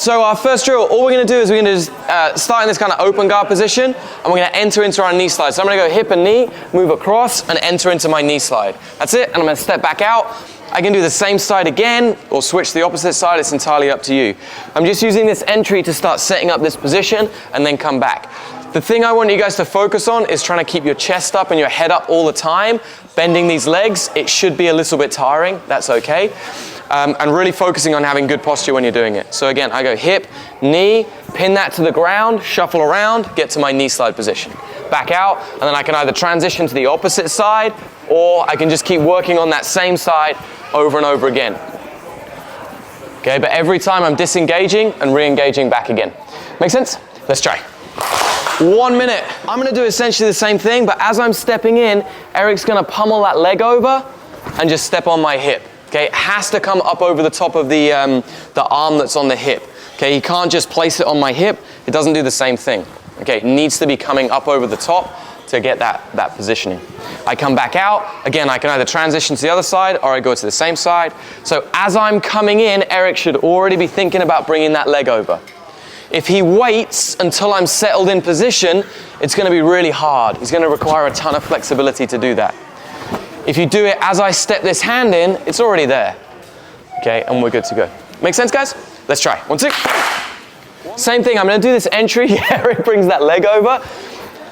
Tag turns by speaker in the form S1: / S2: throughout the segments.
S1: So our first drill, all we're going to do is we're going to start in this kind of open guard position, and we're going to enter into our knee slide. So I'm going to go hip and knee, move across, and enter into my knee slide. That's it, and I'm going to step back out. I can do the same side again, or switch to the opposite side. It's entirely up to you. I'm just using this entry to start setting up this position, and then come back. The thing I want you guys to focus on is trying to keep your chest up and your head up all the time, bending these legs. It should be a little bit tiring, that's okay. And really focusing on having good posture when you're doing it. So again, I go hip, knee, pin that to the ground, shuffle around, get to my knee slide position. Back out, and then I can either transition to the opposite side, or I can just keep working on that same side over and over again. Okay, but every time I'm disengaging and re-engaging back again. Make sense? Let's try. 1 minute. I'm going to do essentially the same thing, but as I'm stepping in, Eric's going to pummel that leg over and just step on my hip. Okay, it has to come up over the top of the arm that's on the hip. Okay, you can't just place it on my hip. It doesn't do the same thing. Okay, it needs to be coming up over the top to get that positioning. I come back out. Again, I can either transition to the other side or I go to the same side. So as I'm coming in, Eric should already be thinking about bringing that leg over. If he waits until I'm settled in position, it's going to be really hard. He's going to require a ton of flexibility to do that. If you do it as I step this hand in, it's already there. Okay, and we're good to go. Make sense, guys? Let's try. 1, 2. Same thing, I'm going to do this entry. Eric brings that leg over,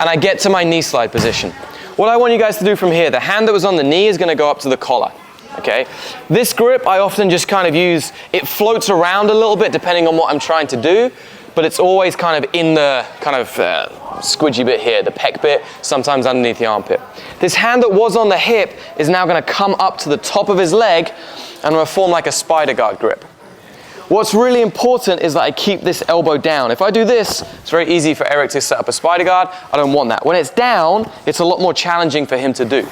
S1: and I get to my knee slide position. What I want you guys to do from here, the hand that was on the knee is going to go up to the collar. Okay, this grip I often just kind of use, it floats around a little bit depending on what I'm trying to do, but it's always kind of in the kind of squidgy bit here, the pec bit, sometimes underneath the armpit. This hand that was on the hip is now going to come up to the top of his leg and I'm going to form like a spider guard grip. What's really important is that I keep this elbow down. If I do this, it's very easy for Eric to set up a spider guard. I don't want that. When it's down, it's a lot more challenging for him to do.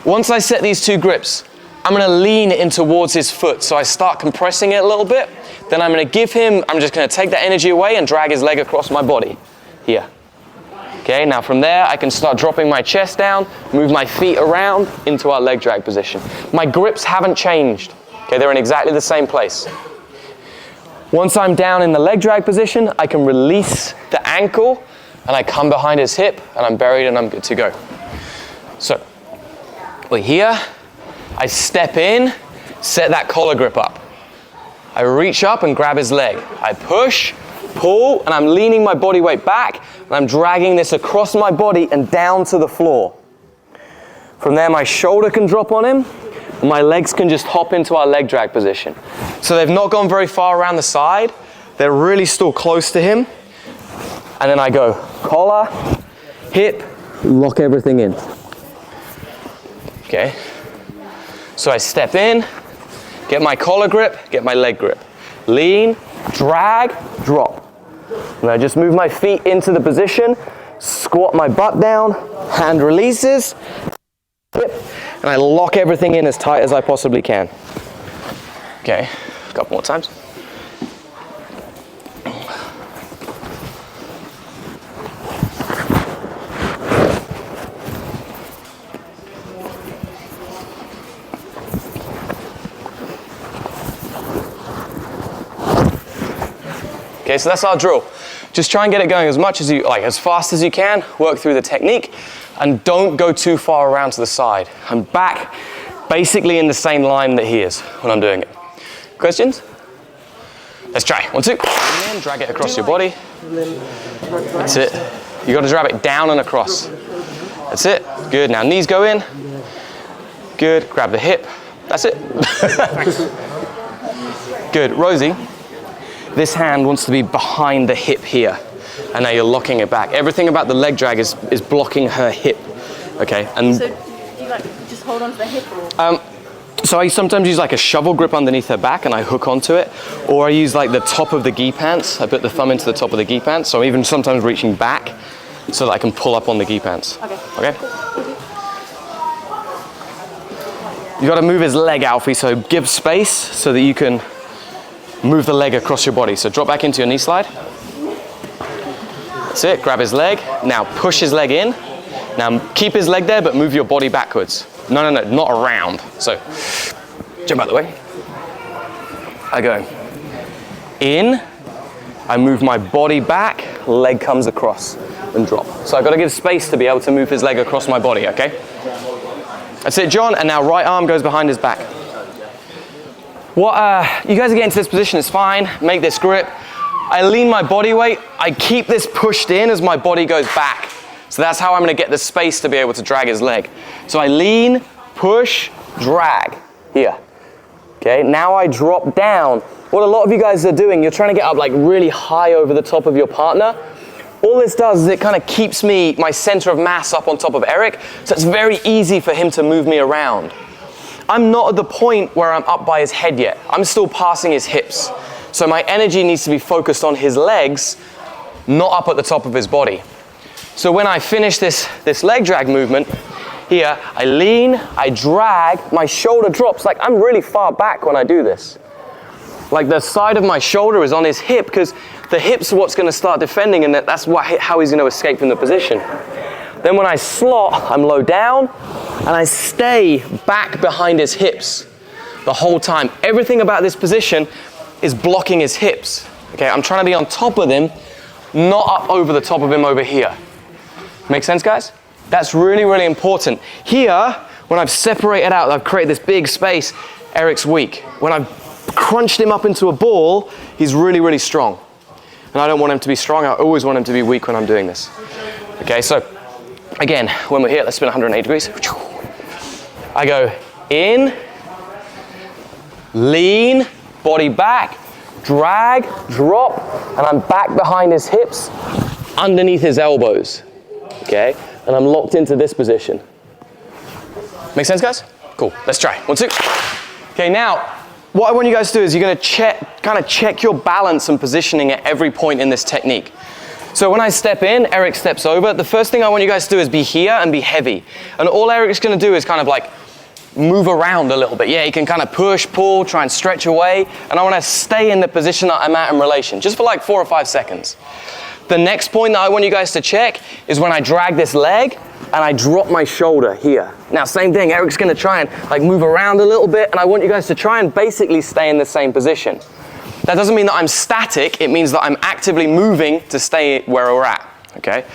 S1: Once I set these two grips, I'm going to lean in towards his foot. So I start compressing it a little bit. Then I'm going to give him, I'm just going to take that energy away and drag his leg across my body. Here. Okay, now from there, I can start dropping my chest down, move my feet around into our leg drag position. My grips haven't changed. Okay, they're in exactly the same place. Once I'm down in the leg drag position, I can release the ankle and I come behind his hip and I'm buried and I'm good to go. So, we're here. I step in, set that collar grip up. I reach up and grab his leg. I push, pull, and I'm leaning my body weight back, and I'm dragging this across my body and down to the floor. From there, my shoulder can drop on him, and my legs can just hop into our leg drag position. So they've not gone very far around the side. They're really still close to him. And then I go collar, hip, lock everything in. Okay. So I step in, get my collar grip, get my leg grip. Lean, drag, drop. And I just move my feet into the position, squat my butt down, hand releases, and I lock everything in as tight as I possibly can. Okay, a couple more times. Okay, so that's our drill. Just try and get it going as much as you like, as fast as you can. Work through the technique, and don't go too far around to the side. I'm back, basically in the same line that he is when I'm doing it. Questions? Let's try. 1, 2. And then drag it across your body. That's it. You got to drag it down and across. That's it. Good. Now knees go in. Good. Grab the hip. That's it. Good. Rosie. This hand wants to be behind the hip here, and now you're locking it back. Everything about the leg drag is blocking her hip, okay? And
S2: so do you like just hold on to the hip or?
S1: So I sometimes use like a shovel grip underneath her back and I hook onto it, or I use like the top of the gi pants. I put the thumb into the top of the gi pants, so I'm even sometimes reaching back so that I can pull up on the gi pants. Okay. Okay? You got to move his leg, Alfie, so give space so that you can move the leg across your body. So drop back into your knee slide. That's it, grab his leg. Now push his leg in. Now keep his leg there, but move your body backwards. No, not around. So jump out of the way. I go In, I move my body back, leg comes across and drop. So I've got to give space to be able to move his leg across my body, okay? That's it, John, and now right arm goes behind his back. What you guys are getting to this position is fine. Make this grip. I lean my body weight. I keep this pushed in as my body goes back. So that's how I'm going to get the space to be able to drag his leg. So I lean, push, drag. Here. Okay, now I drop down. What a lot of you guys are doing, you're trying to get up like really high over the top of your partner. All this does is it kind of keeps my center of mass up on top of Eric, so it's very easy for him to move me around. I'm not at the point where I'm up by his head yet. I'm still passing his hips. So my energy needs to be focused on his legs, not up at the top of his body. So when I finish this leg drag movement, here, I lean, I drag, my shoulder drops. Like I'm really far back when I do this. Like the side of my shoulder is on his hip because the hip's what's going to start defending, and that's how he's going to escape from the position. Then when I slot, I'm low down and I stay back behind his hips the whole time. Everything about this position is blocking his hips. Okay, I'm trying to be on top of him, not up over the top of him over here. Make sense, guys? That's really, really important. Here, when I've separated out, I've created this big space, Eric's weak. When I've crunched him up into a ball, he's really, really strong. And I don't want him to be strong, I always want him to be weak when I'm doing this. Okay, so again, when we're here, let's spin 180 degrees. I go in, lean, body back, drag, drop, and I'm back behind his hips, underneath his elbows. Okay, and I'm locked into this position. Make sense, guys? Cool, let's try. 1, 2. Okay, now, what I want you guys to do is you're gonna check your balance and positioning at every point in this technique. So when I step in, Eric steps over. The first thing I want you guys to do is be here and be heavy. And all Eric's gonna do is kind of like move around a little bit. Yeah, he can kind of push, pull, try and stretch away. And I wanna stay in the position that I'm at in relation, just for like 4 or 5 seconds. The next point that I want you guys to check is when I drag this leg and I drop my shoulder here. Now, same thing, Eric's gonna try and like move around a little bit, and I want you guys to try and basically stay in the same position. That doesn't mean that I'm static, it means that I'm actively moving to stay where we're at, okay?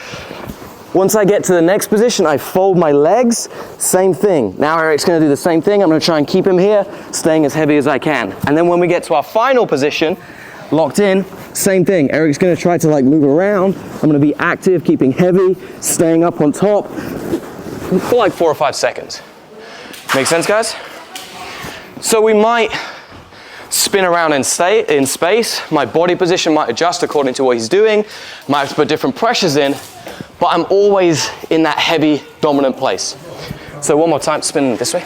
S1: Once I get to the next position, I fold my legs, same thing. Now Eric's gonna do the same thing. I'm gonna try and keep him here, staying as heavy as I can. And then when we get to our final position, locked in, same thing. Eric's gonna try to like move around. I'm gonna be active, keeping heavy, staying up on top for like 4 or 5 seconds. Make sense, guys? So we might spin around and stay in space. My body position might adjust according to what he's doing. Might have to put different pressures in, but I'm always in that heavy, dominant place. So one more time, spin this way.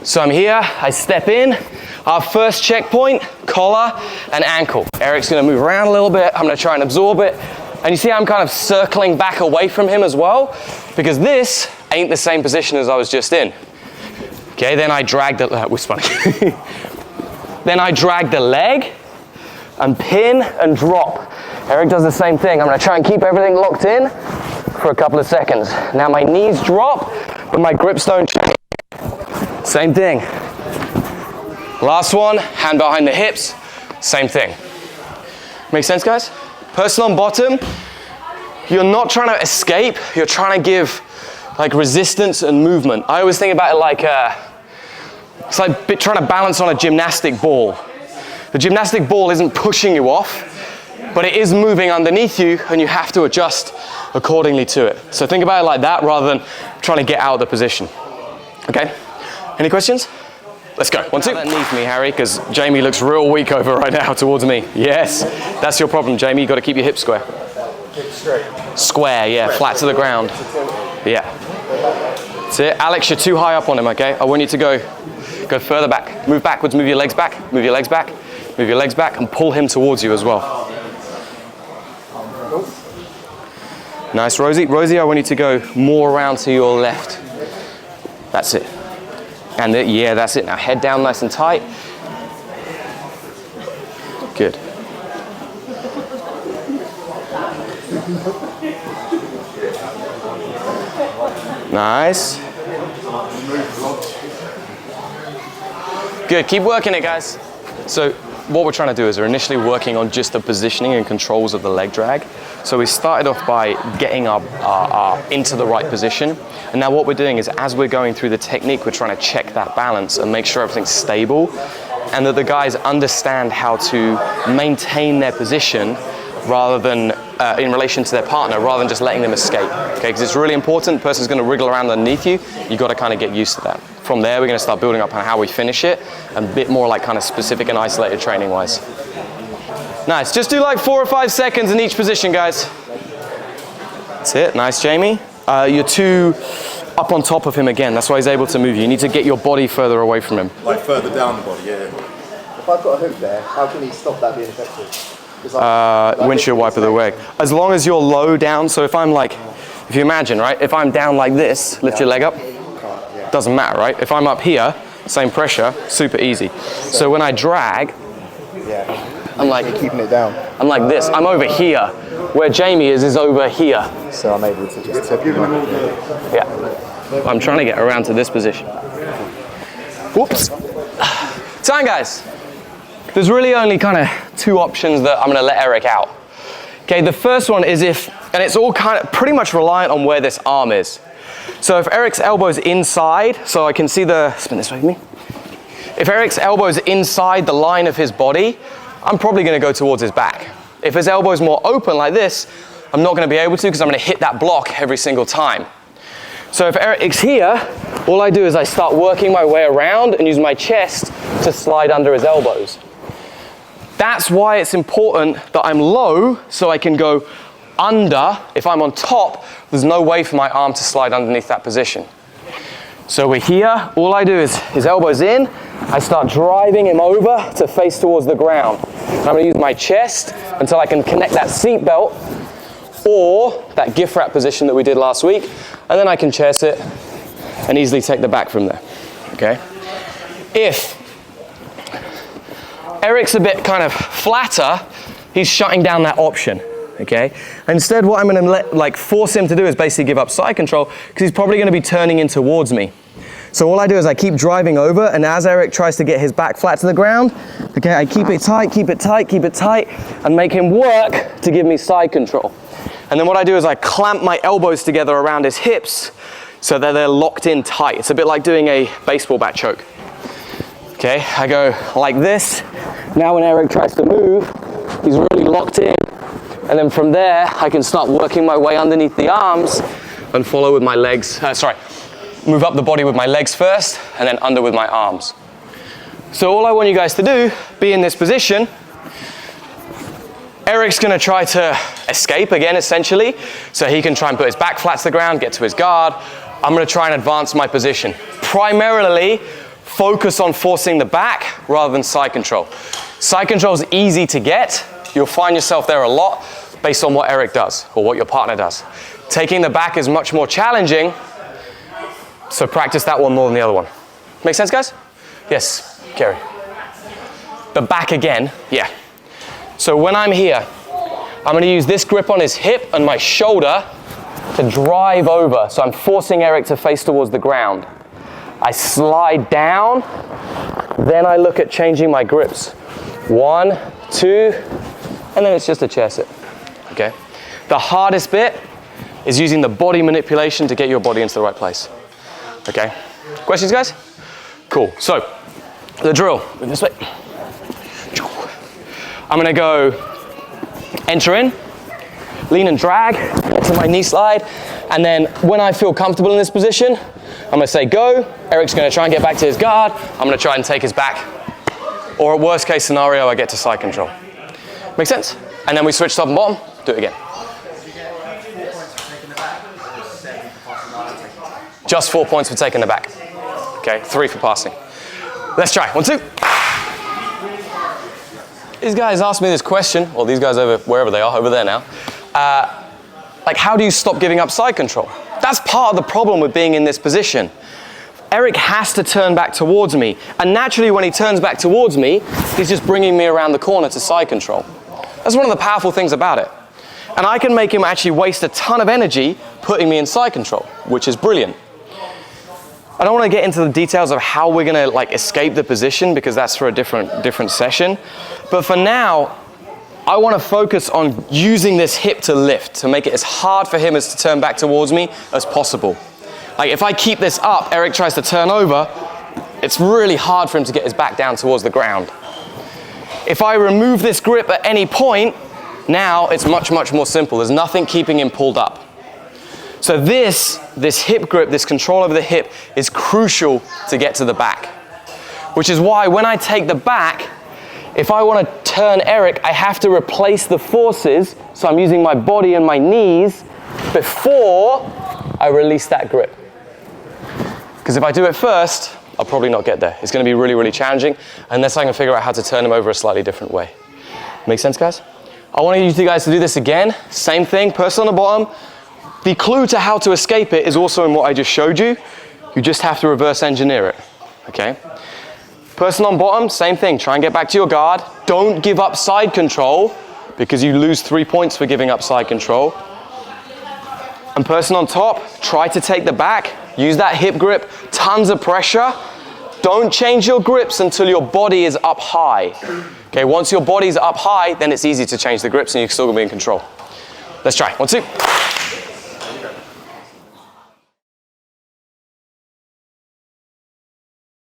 S1: So I'm here, I step in. Our first checkpoint, collar and ankle. Eric's gonna move around a little bit. I'm gonna try and absorb it. And you see I'm kind of circling back away from him as well, because this ain't the same position as I was just in. Okay, then I drag the, then I drag the leg and pin and drop. Eric does the same thing. I'm gonna try and keep everything locked in for a couple of seconds. Now my knees drop, but my grips don't change. Same thing. Last one, hand behind the hips, same thing. Make sense, guys? Person on bottom, you're not trying to escape, you're trying to give like resistance and movement. I always think about it like, it's like trying to balance on a gymnastic ball. The gymnastic ball isn't pushing you off, but it is moving underneath you and you have to adjust accordingly to it. So think about it like that rather than trying to get out of the position. Okay, any questions? Let's go. 1, 2. Underneath me, Harry, because Jamie looks real weak over right now towards me. Yes, that's your problem, Jamie. You've got to keep your hips square.
S3: Hips straight.
S1: Square, yeah, flat to the ground. Yeah. That's it. Alex, you're too high up on him, okay? I want you to go further back. Move backwards, move your legs back, move your legs back, move your legs back, and pull him towards you as well. Nice, Rosie. Rosie, I want you to go more around to your left. That's it. And yeah, that's it. Now head down nice and tight. Good. Nice. Good, keep working it, guys. So what we're trying to do is we're initially working on just the positioning and controls of the leg drag. So we started off by getting our into the right position. And now what we're doing is as we're going through the technique, we're trying to check that balance and make sure everything's stable and that the guys understand how to maintain their position rather than in relation to their partner, rather than just letting them escape. Okay, because it's really important. The person's going to wriggle around underneath you. You've got to kind of get used to that. From there, we're going to start building up on how we finish it, and a bit more like kind of specific and isolated training wise. Nice. Just do like 4 or 5 seconds in each position, guys. That's it. Nice, Jamie. You're too up on top of him again. That's why he's able to move you. You need to get your body further away from him.
S3: Like further down the body, yeah.
S4: If I've got a hook there, how can he stop that being effective?
S1: Windshield wiper the way. As long as you're low down, so if I'm like, if you imagine, right, if I'm down like this, lift your leg up, doesn't matter, right? If I'm up here, same pressure, super easy. So when I drag, I'm like,
S4: you're keeping it down.
S1: I'm like this, I'm over here. Where Jamie is over here.
S4: So I'm able to just tip him up.
S1: Yeah. I'm trying to get around to this position. Whoops. Time, guys. There's really only kind of 2 options that I'm going to let Eric out. Okay, the first one is if, and it's all kind of pretty much reliant on where this arm is. So if Eric's elbow's inside, so I can see the, spin this way with me. If Eric's elbow's inside the line of his body, I'm probably going to go towards his back. If his elbow's more open like this, I'm not going to be able to because I'm going to hit that block every single time. So if Eric's here, all I do is I start working my way around and use my chest to slide under his elbows. That's why it's important that I'm low so I can go under. If I'm on top, there's no way for my arm to slide underneath that position. So we're here, all I do is his elbow's in, I start driving him over to face towards the ground. I'm going to use my chest until I can connect that seat belt or that gift wrap position that we did last week, and then I can chair sit and easily take the back from there. Okay? If Eric's a bit kind of flatter, he's shutting down that option. Okay? Instead, what I'm going to force him to do is basically give up side control because he's probably going to be turning in towards me. So all I do is I keep driving over, and as Eric tries to get his back flat to the ground, okay, I keep it tight, keep it tight, keep it tight, and make him work to give me side control. And then what I do is I clamp my elbows together around his hips so that they're locked in tight. It's a bit like doing a baseball bat choke. Okay, I go like this. Now when Eric tries to move, he's really locked in. And then from there, I can start working my way underneath the arms and follow with my legs, move up the body with my legs first and then under with my arms. So all I want you guys to do, be in this position. Eric's gonna try to escape again, essentially, so he can try and put his back flat to the ground, get to his guard. I'm gonna try and advance my position. Primarily, focus on forcing the back rather than side control. Side control is easy to get. You'll find yourself there a lot based on what Eric does or what your partner does. Taking the back is much more challenging, so practice that one more than the other one. Make sense, guys? Yes, Kerry. The back again, yeah. So when I'm here, I'm going to use this grip on his hip and my shoulder to drive over. So I'm forcing Eric to face towards the ground. I slide down, then I look at changing my grips. 1, 2, and then it's just a chair sit, okay? The hardest bit is using the body manipulation to get your body into the right place, okay? Questions, guys? Cool, so the drill, move this way. I'm gonna go enter in, lean and drag, get to my knee slide, and then when I feel comfortable in this position, I'm gonna say go. Eric's gonna try and get back to his guard. I'm gonna try and take his back. Or at worst case scenario, I get to side control. Make sense? And then we switch top and bottom, do it again. Just 4 points for taking the back. Okay, 3 for passing. Let's try, 1, 2. These guys asked me this question, or these guys over wherever they are, over there now. Like, how do you stop giving up side control? That's part of the problem with being in this position. Eric has to turn back towards me. And naturally, when he turns back towards me, he's just bringing me around the corner to side control. That's one of the powerful things about it. And I can make him actually waste a ton of energy putting me in side control, which is brilliant. I don't want to get into the details of how we're going to like escape the position because that's for a different session. But for now, I want to focus on using this hip to lift, to make it as hard for him as to turn back towards me as possible. Like if I keep this up, Eric tries to turn over, it's really hard for him to get his back down towards the ground. If I remove this grip at any point, now it's much, much more simple. There's nothing keeping him pulled up. So this hip grip, this control over the hip is crucial to get to the back. Which is why when I take the back, if I want to turn Eric, I have to replace the forces, so I'm using my body and my knees before I release that grip. Because if I do it first, I'll probably not get there. It's going to be really, really challenging unless I can figure out how to turn him over a slightly different way. Make sense, guys? I want you guys to do this again. Same thing, person on the bottom. The clue to how to escape it is also in what I just showed you. You just have to reverse engineer it, okay? Person on bottom, same thing. Try and get back to your guard. Don't give up side control because you lose 3 points for giving up side control. And person on top, try to take the back. Use that hip grip, tons of pressure. Don't change your grips until your body is up high. Okay, once your body's up high, then it's easy to change the grips and you're still gonna be in control. Let's try, 1, 2.